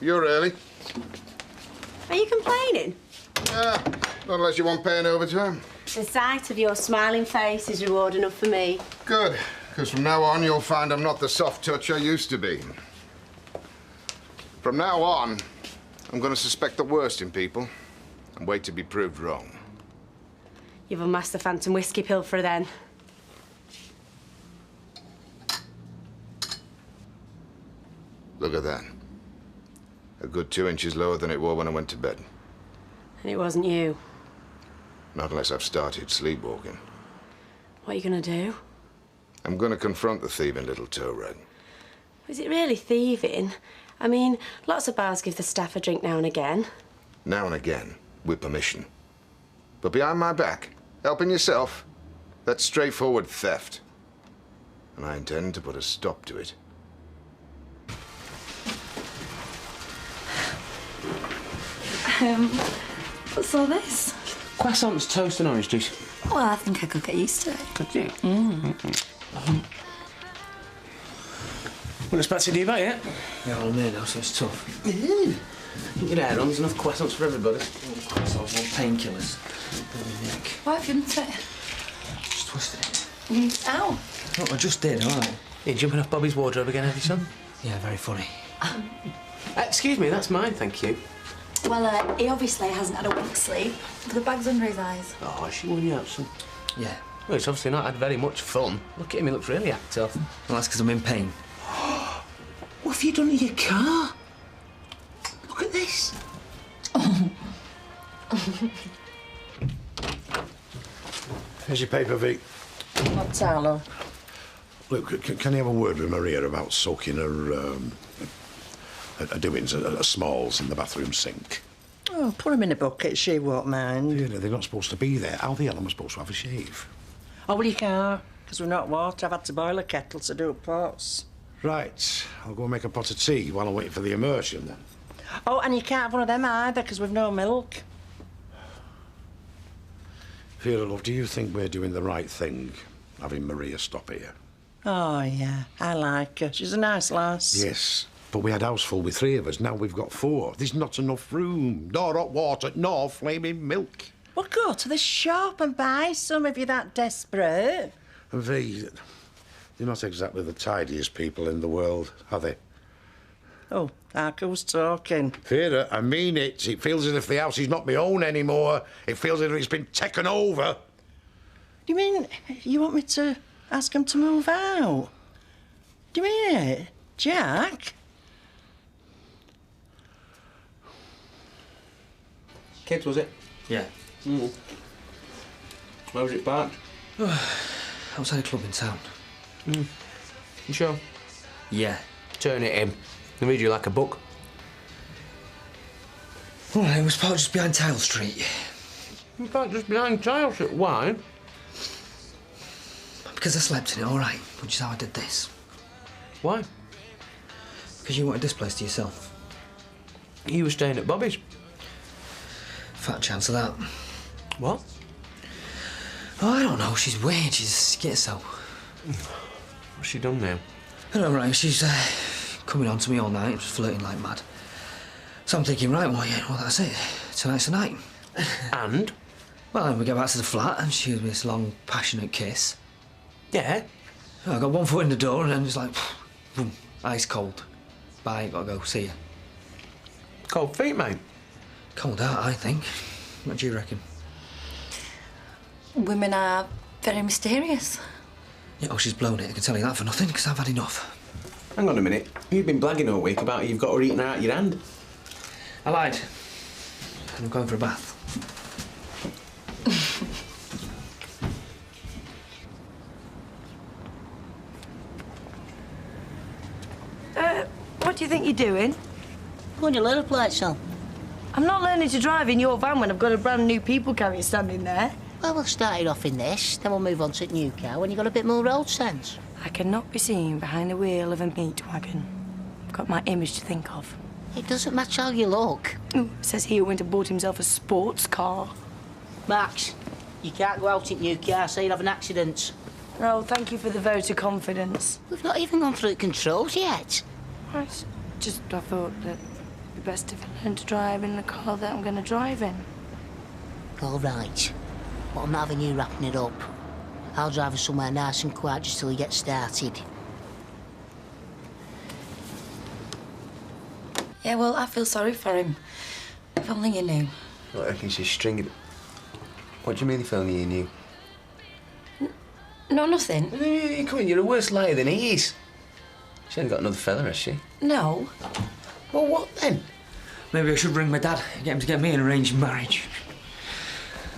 You're early. Are you complaining? Not unless you want paying overtime. The sight of your smiling face is reward enough for me. Good, because from now on you'll find I'm not the soft touch I used to be. From now on, I'm going to suspect the worst in people and wait to be proved wrong. You've unmasked the phantom whiskey pilferer then. Look at that. A good 2 inches lower than it was when I went to bed. And it wasn't you. Not unless I've started sleepwalking. What are you going to do? I'm going to confront the thieving little toe rag. Is it really thieving? I mean, lots of bars give the staff a drink now and again. Now and again, with permission. But behind my back, helping yourself, that's straightforward theft. And I intend to put a stop to it. What's all this? Croissants, toast and orange juice. Well, I think I could get used to it. Could you? Wasn't expecting you back yet. Yeah, well, I'm here now, so it's tough. Get your hair on, there's enough croissants for everybody. Croissants, more painkillers. Why haven't it? Just twisted it. Ow. Oh, I just did, all right. You jumping off Bobby's wardrobe again, have you, son? Yeah, very funny. Excuse me, that's mine, thank you. Well, he obviously hasn't had a wink sleep. The bag's under his eyes. Oh, she won you out, son. Yeah. Well, it's obviously not had very much fun. Look at him, he looks really act off. Well, that's because I'm in pain. What have you done to your car? Look at this. Here's your paper, Vic. What's Arlo? Look, can you have a word with Maria about soaking her doings, her smalls in the bathroom sink? Oh, put them in a bucket, she won't mind. Yeah, they're not supposed to be there. How the hell am I supposed to have a shave? Oh, well, you can't, because we're not water. I've had to boil a kettle to do pots. Right, I'll go and make a pot of tea while I'm waiting for the immersion, then. Oh, and you can't have one of them either, because we've no milk. Vera, love, do you think we're doing the right thing, having Maria stop here? Oh, yeah, I like her. She's a nice lass. Yes, but we had a house full with 3 of us. Now we've got 4. There's not enough room. Nor hot water, nor flaming milk. Well, go to the shop and buy some if you're that desperate. And V, they're not exactly the tidiest people in the world, are they? Oh, who's talking? Vera, I mean it. It feels as if the house is not my own anymore. It feels as if it's been taken over. You mean you want me to ask him to move out? Do you mean it, Jack? Kids, was it? Yeah. Where was it parked? Outside a club in town. You sure? Yeah. Turn it in. They read you like a book. Well, it was parked just behind Tile Street. In fact, just behind Tile Street? Why? Because I slept in it, all right, which is how I did this. Why? Because you wanted this place to yourself. You were staying at Bobby's. Fat chance of that. What? Oh, I don't know. She's weird. She's schizo. What's she done now? I don't know. She's coming on to me all night, just flirting like mad. So I'm thinking, right, well, yeah, well, that's it. Tonight's the night. And? Well, then we go back to the flat and she gives me this long, passionate kiss. Yeah? I got one foot in the door and then it's like, boom, ice cold. Bye, gotta go, see ya. Cold feet, mate? Cold heart, I think. What do you reckon? Women are very mysterious. Yeah, oh, she's blown it. I can tell you that for nothing, because I've had enough. Hang on a minute. You've been blagging all week about you've got her eating her out your hand. I lied. I'm going for a bath. What do you think you're doing? Put your little plate, son. I'm not learning to drive in your van when I've got a brand new people carrier standing there. Well, we'll start it off in this, then we'll move on to the new car when you've got a bit more road sense. I cannot be seen behind the wheel of a meat wagon. I've got my image to think of. It doesn't match how you look. Ooh, says he who went and bought himself a sports car. Max, you can't go out in your car, so you'll have an accident. Oh, thank you for the vote of confidence. We've not even gone through the controls yet. Right. Just, I thought that... Be best if I learn to drive in the car that I'm going to drive in. All right. But I'm not having you wrapping it up. I'll drive us somewhere nice and quiet just till he gets started. Yeah, well, I feel sorry for him. If only you knew. I reckon she's stringing. What do you mean if only you knew? No, nothing. Come on, you're a worse liar than he is. She ain't got another fella, has she? No. Well, what then? Maybe I should ring my dad, get him to get me an arranged marriage.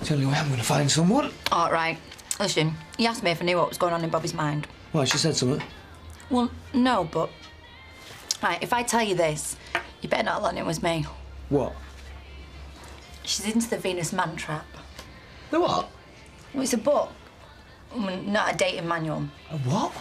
It's the only way I'm going to find someone. All right. Listen, he asked me if I knew what was going on in Bobby's mind. Why, she said something? Well, no, but... Right, if I tell you this, you better not let it was me. What? She's into the Venus man trap. The what? Well, it's a book. Not a dating manual. A what?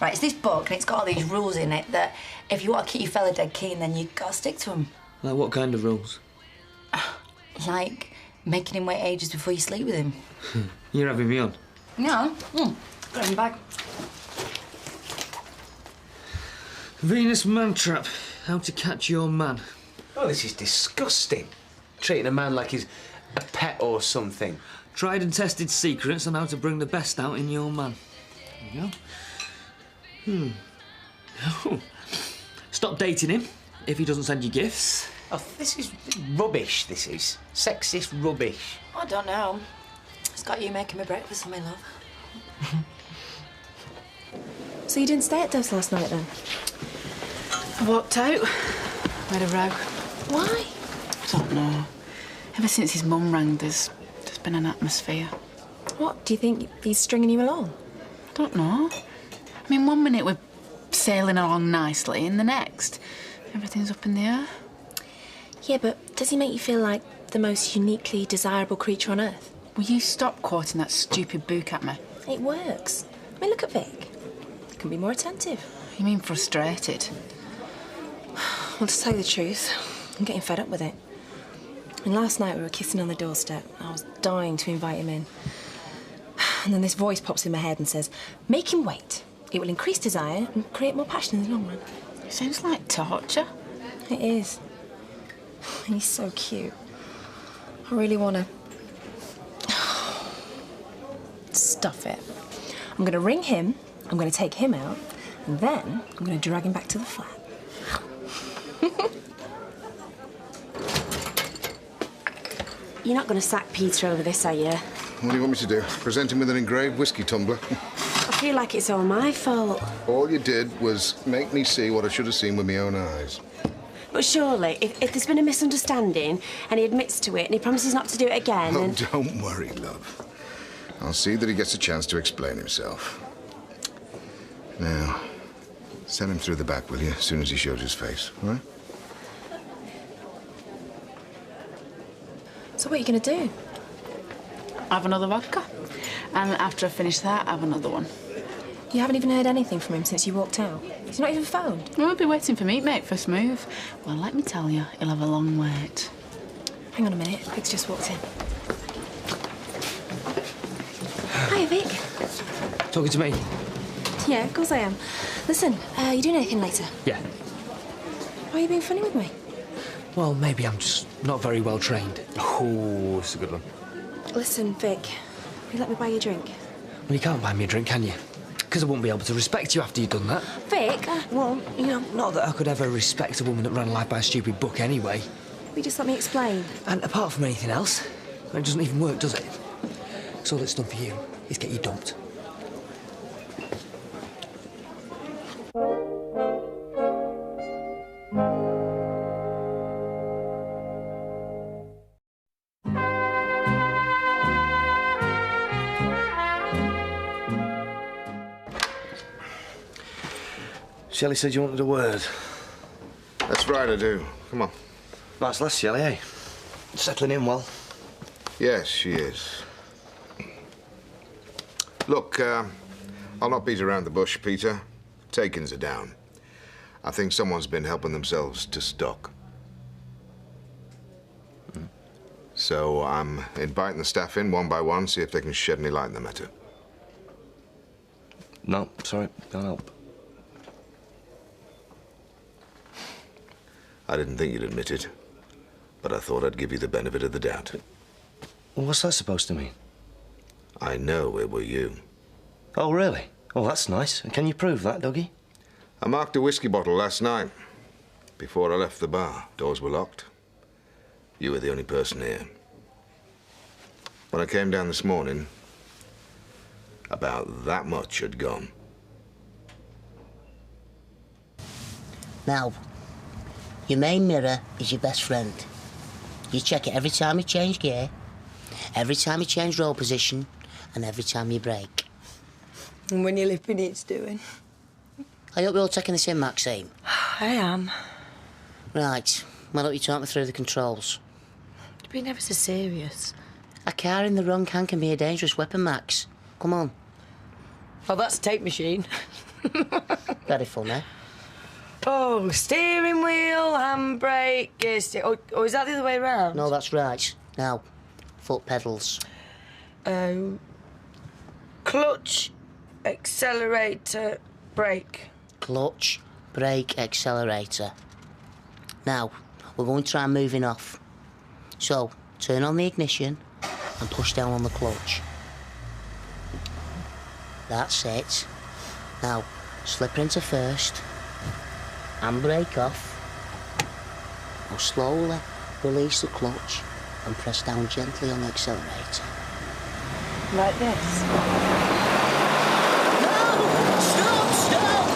Right, it's this book, and it's got all these rules in it that if you want to keep your fella dead keen, then you got to stick to them. Like what kind of rules? Like making him wait ages before you sleep with him. You're having me on? No. Got him back. Venus man trap. How to catch your man. Oh, this is disgusting. Treating a man like he's a pet or something. Tried and tested secrets on how to bring the best out in your man. There you go. Stop dating him if he doesn't send you gifts. Oh, this is rubbish, this is. Sexist rubbish. I don't know. It's got you making me breakfast for my love. So you didn't stay at Dev's last night, then? I walked out. We had a row. Why? I don't know. Ever since his mum rang, there's been an atmosphere. What? Do you think he's stringing you along? I don't know. I mean, one minute we're sailing along nicely, and the next, everything's up in the air. Yeah, but does he make you feel like the most uniquely desirable creature on earth? Will you stop quoting that stupid book at me? It works. I mean, look at Vic. He can be more attentive. You mean frustrated? Well, to tell you the truth, I'm getting fed up with it. And last night we were kissing on the doorstep. I was dying to invite him in. And then this voice pops in my head and says, make him wait. It will increase desire and create more passion in the long run. It sounds like torture. It is. And he's so cute. I really want to... stuff it. I'm going to ring him, I'm going to take him out, and then I'm going to drag him back to the flat. You're not going to sack Peter over this, are you? What do you want me to do? Present him with an engraved whiskey tumbler? I feel like it's all my fault. All you did was make me see what I should have seen with my own eyes. But surely, if there's been a misunderstanding and he admits to it and he promises not to do it again, Oh, then... don't worry, love. I'll see that he gets a chance to explain himself. Now, send him through the back, will you, as soon as he shows his face, all right? So what are you going to do? Have another vodka. And after I finish that, have another one. You haven't even heard anything from him since you walked out? He's not even phoned? Well, he'll be waiting for me, mate, first move. Well, let me tell you, he'll have a long wait. Hang on a minute. Vic's just walked in. Hiya, Vic. Talking to me? Yeah, of course I am. Listen, you doing anything later? Yeah. Why are you being funny with me? Well, maybe I'm just not very well trained. Oh, it's a good one. Listen, Vic, will you let me buy you a drink? Well, you can't buy me a drink, can you? Because I won't be able to respect you after you've done that. Vic? Well, you know, not that I could ever respect a woman that ran life by a stupid book anyway. Will you just let me explain? And apart from anything else, it doesn't even work, does it? So all it's done for you is get you dumped. Shelley said you wanted a word. That's right, I do. Come on. Nice lass, Shelley, eh? Settling in well. Yes, she is. Look, I'll not beat around the bush, Peter. Takings are down. I think someone's been helping themselves to stock. So I'm inviting the staff in one by one, see if they can shed any light on the matter. No, sorry, can't help. I didn't think you'd admit it, but I thought I'd give you the benefit of the doubt. Well, what's that supposed to mean? I know it were you. Oh, really? Oh, that's nice. And can you prove that, Dougie? I marked a whiskey bottle last night. Before I left the bar, doors were locked. You were the only person here. When I came down this morning, about that much had gone. Now, your main mirror is your best friend. You check it every time you change gear, every time you change roll position, and every time you brake. And when you're lipping, it's doing. I hope you're all taking this in, Maxine. I am. Right, why don't you talk me through the controls? You've been ever so serious. A car in the wrong hand can be a dangerous weapon, Max. Come on. Oh, that's a tape machine. Very funny. Oh, steering wheel, handbrake, gear stick. Oh, is that the other way round? No, that's right. Now, foot pedals. Clutch, accelerator, brake. Clutch, brake, accelerator. Now, we're going to try moving off. So, turn on the ignition and push down on the clutch. That's it. Now, slip into first and brake off. Now slowly release the clutch and press down gently on the accelerator. Like this? No! Stop!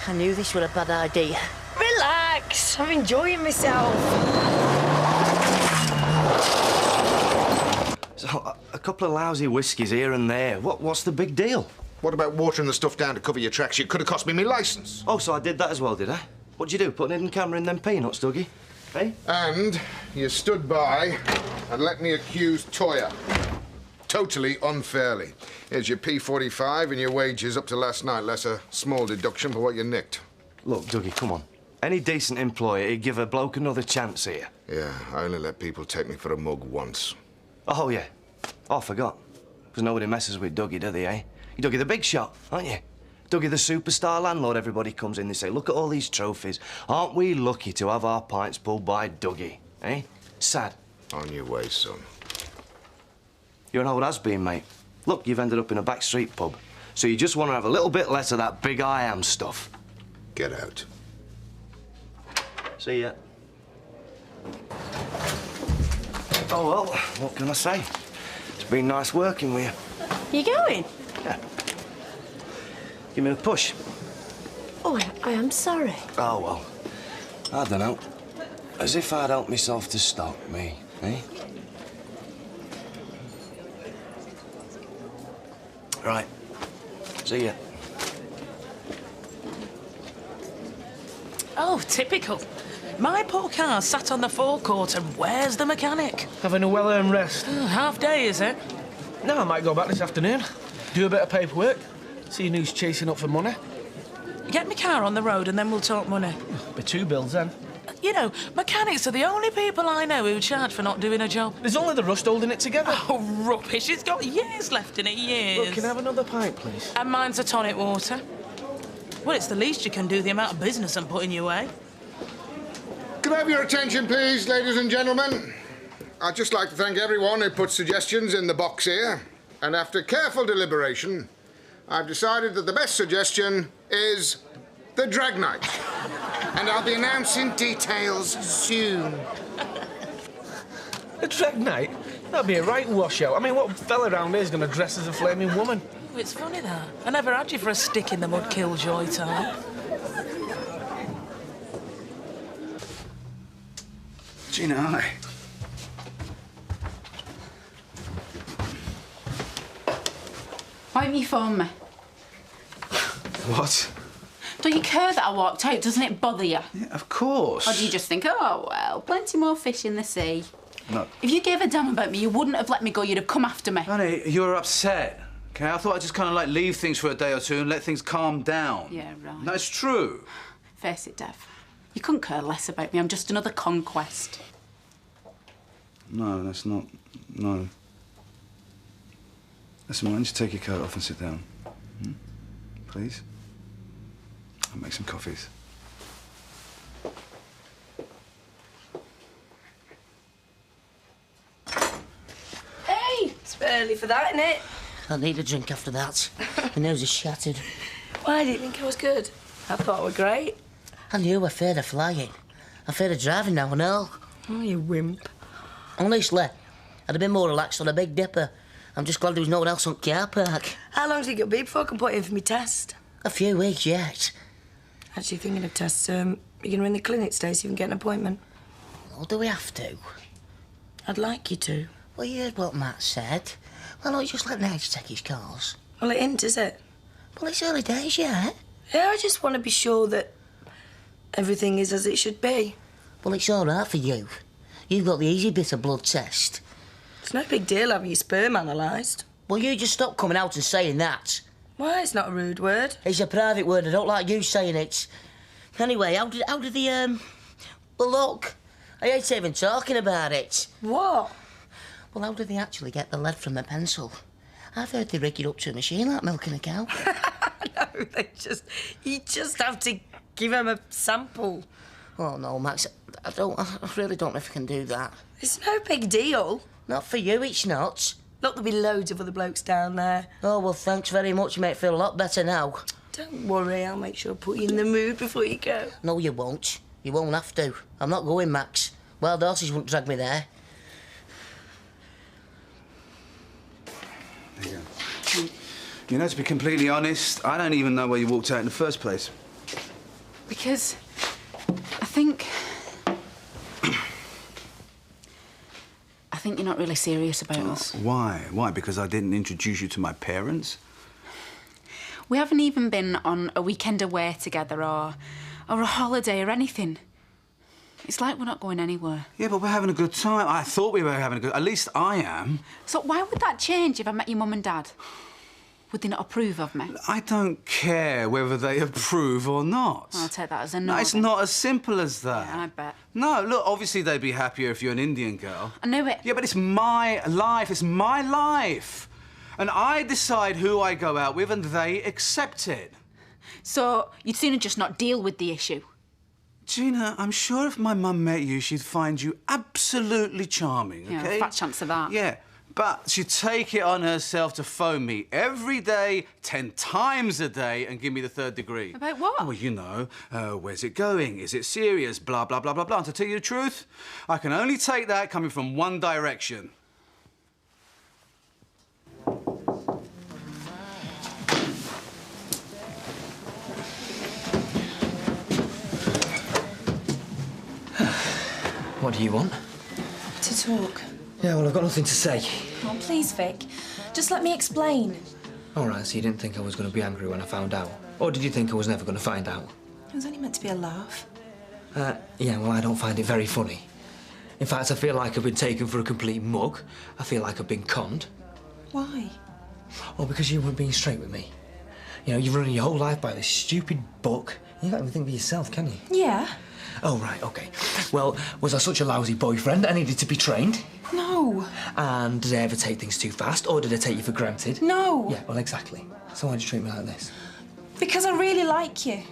I knew this was a bad idea. Relax, I'm enjoying myself. So, a couple of lousy whiskies here and there. What's the big deal? What about watering the stuff down to cover your tracks? It could have cost me my licence. Oh, so I did that as well, did I? What'd you do, put an hidden camera in them peanuts, Dougie? Hey? And you stood by and let me accuse Toyah. Totally unfairly. Here's your P45 and your wages up to last night, less a small deduction for what you nicked. Look, Dougie, come on. Any decent employer would give a bloke another chance here. Yeah, I only let people take me for a mug once. Oh, yeah. Oh, I forgot. Because nobody messes with Dougie, do they, eh? You're Dougie the big shot, aren't you? Dougie the superstar landlord. Everybody comes in, they say, look at all these trophies. Aren't we lucky to have our pints pulled by Dougie, eh? Sad. On your way, son. You're an old has-been, mate. Look, you've ended up in a backstreet pub. So you just want to have a little bit less of that big I am stuff. Get out. See ya. Oh, well, what can I say? It's been nice working with you. You going? Yeah. Give me a push. Oh, I am sorry. Oh, well, I don't know. As if I'd help myself to stop me, eh? Right. See ya. Oh, typical. My poor car sat on the forecourt and where's the mechanic? Having a well-earned rest. Oh, half day, is it? No, I might go back this afternoon. Do a bit of paperwork. See who's chasing up for money. Get my car on the road and then we'll talk money. Be 2 bills then. You know, mechanics are the only people I know who charge for not doing a job. There's only the rust holding it together. Oh, rubbish. It's got years left in it, years. Look, can I have another pint, please? And mine's a tonic water. Well, it's the least you can do, the amount of business I'm putting your way. Can I have your attention, please, ladies and gentlemen? I'd just like to thank everyone who put suggestions in the box here. And after careful deliberation, I've decided that the best suggestion is the drag night. And I'll be announcing details soon. A drag night? That'd be a right washout. I mean, what fella around here is going to dress as a flaming woman? Oh, it's funny, that. I never had you for a stick in the mud killjoy type. Gina, hi. Why haven't you phoned me? What? Don't you care that I walked out? Doesn't it bother you? Yeah, of course. Or do you just think, oh, well, plenty more fish in the sea? No. If you gave a damn about me, you wouldn't have let me go. You'd have come after me. Honey, you're upset. Okay, I thought I'd just kind of like leave things for a day or two and let things calm down. Yeah, right. That's true. Face it, Dev. You couldn't care less about me. I'm just another conquest. No, that's not... No. Listen, why don't you take your coat off and sit down? Hmm? please. I'll make some coffees. Hey, it's early for that, isn't it? I need a drink after that. My nose is shattered. Why did you think I was good? I thought I were great. And you were afraid of flying. I'm afraid of driving now, I know. Oh, you wimp. Honestly, I'd have been more relaxed on a Big Dipper. I'm just glad there was no one else on car park. How long do you think it'll be before I can put in for my test? A few weeks yet. Actually, thinking of tests, you're going to ring the clinic today so you can get an appointment? Well, do we have to? I'd like you to. Well, you heard what Matt said. Why not just let Nige take his calls? Well, it ain't, is it? Well, it's early days yet. Yeah, I just want to be sure that everything is as it should be. Well, it's all right for you. You've got the easy bit of blood test. It's no big deal having your sperm analysed. Well, you just stop coming out and saying that. Why? It's not a rude word. It's a private word. I don't like you saying it. Anyway, how did the, well, look. I hate even talking about it. What? Well, how did they actually get the lead from the pencil? I've heard they rig it up to a machine like milking a cow. No, you just have to give them a sample. Oh, no, Max, I really don't know if I can do that. It's no big deal. Not for you, it's not. Look, there'll be loads of other blokes down there. Oh, well, thanks very much. You make me feel a lot better now. Don't worry, I'll make sure I put you in the mood before you go. No, you won't. You won't have to. I'm not going, Max. Wild horses wouldn't drag me there. There you go. You know, to be completely honest, I don't even know why you walked out in the first place. Because I think you're not really serious about us. Why? Why? Because I didn't introduce you to my parents? We haven't even been on a weekend away together or a holiday or anything. It's like we're not going anywhere. Yeah, but we're having a good time. I thought we were having a good... At least I am. So why would that change if I met your mum and dad? Would they not approve of me? I don't care whether they approve or not. I'll take that as a no. No, it's then. not as simple as that. Yeah, I bet. No, look, obviously they'd be happier if you're an Indian girl. I knew it. Yeah, but it's my life. It's my life. And I decide who I go out with and they accept it. So you'd sooner just not deal with the issue? Gina, I'm sure if my mum met you, she'd find you absolutely charming, Yeah, OK? fat chance of that. Yeah, but she'd take it on herself to phone me every day, 10 times a day, and give me the third degree. About what? Well, you know, where's it going? Is it serious? Blah, blah, blah, blah, blah. And to tell you the truth, I can only take that coming from one direction. What do you want? To talk. Yeah, well, I've got nothing to say. Oh, please, Vic. Just let me explain. All right, so you didn't think I was going to be angry when I found out? Or did you think I was never going to find out? It was only meant to be a laugh. Yeah, well, I don't find it very funny. In fact, I feel like I've been taken for a complete mug. I feel like I've been conned. Why? Well, because you weren't being straight with me. You know, you're running your whole life by this stupid book. You can't even think for yourself, can you? Yeah. Oh, right, OK. Well, was I such a lousy boyfriend I needed to be trained? No. And did I ever take things too fast, or did I take you for granted? No. Yeah, well, exactly. So why'd you treat me like this? Because I really like you. Yeah,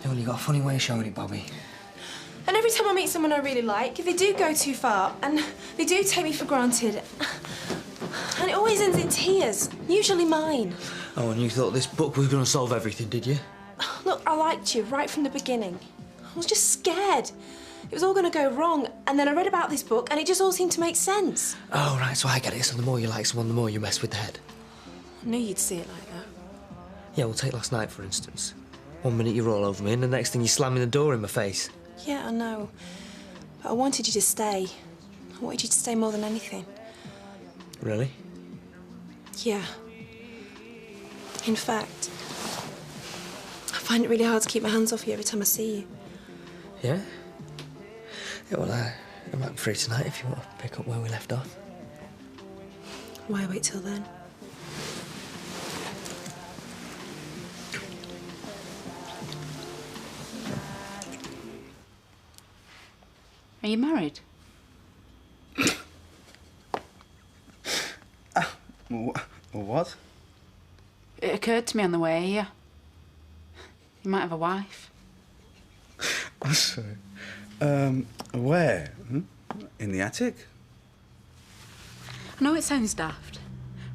well, you got a funny way of showing it, Bobby. And every time I meet someone I really like, they do go too far, and they do take me for granted. And it always ends in tears, usually mine. Oh, and you thought this book was going to solve everything, did you? Look, I liked you right from the beginning. I was just scared. It was all going to go wrong, and then I read about this book, and it just all seemed to make sense. Oh, right, so I get it. So the more you like someone, the more you mess with the head. I knew you'd see it like that. Yeah, well, take last night, for instance. 1 minute you're all over me, and the next thing you're slamming the door in my face. Yeah, I know. But I wanted you to stay. I wanted you to stay more than anything. Really? Yeah. In fact, I find it really hard to keep my hands off you every time I see you. Yeah? Yeah, well, I'm back free tonight if you want to pick up where we left off. Why wait till then? Are you married? What? It occurred to me on the way here. You might have a wife. I'm sorry. Where? Hmm? In the attic? I know it sounds daft,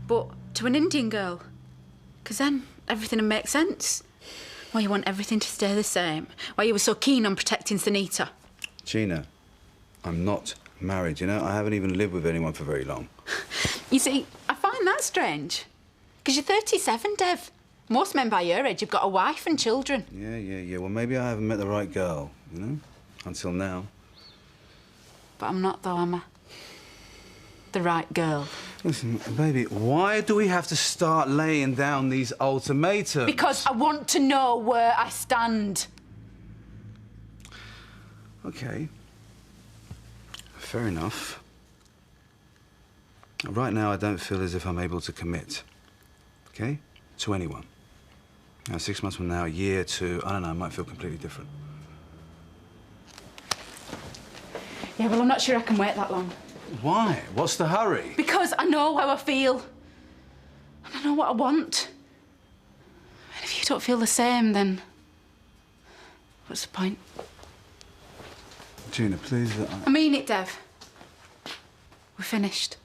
but to an Indian girl. 'Cause then everything would make sense. Why you want everything to stay the same. Why you were so keen on protecting Sunita. Gina, I'm not married, you know? I haven't even lived with anyone for very long. You see, I find that strange. 'Cause you're 37, Dev. Most men by your age have got a wife and children. Yeah. Well, maybe I haven't met the right girl, you know? Until now. But I'm not, though, am I? The right girl. Listen, baby, why do we have to start laying down these ultimatums? Because I want to know where I stand. OK. Fair enough. Right now, I don't feel as if I'm able to commit, OK, to anyone. Now, 6 months from now, a year, 2, I don't know, I might feel completely different. Yeah, well, I'm not sure I can wait that long. Why? What's the hurry? Because I know how I feel. And I know what I want. And if you don't feel the same, then what's the point? Gina, please. I mean it, Dev. We're finished.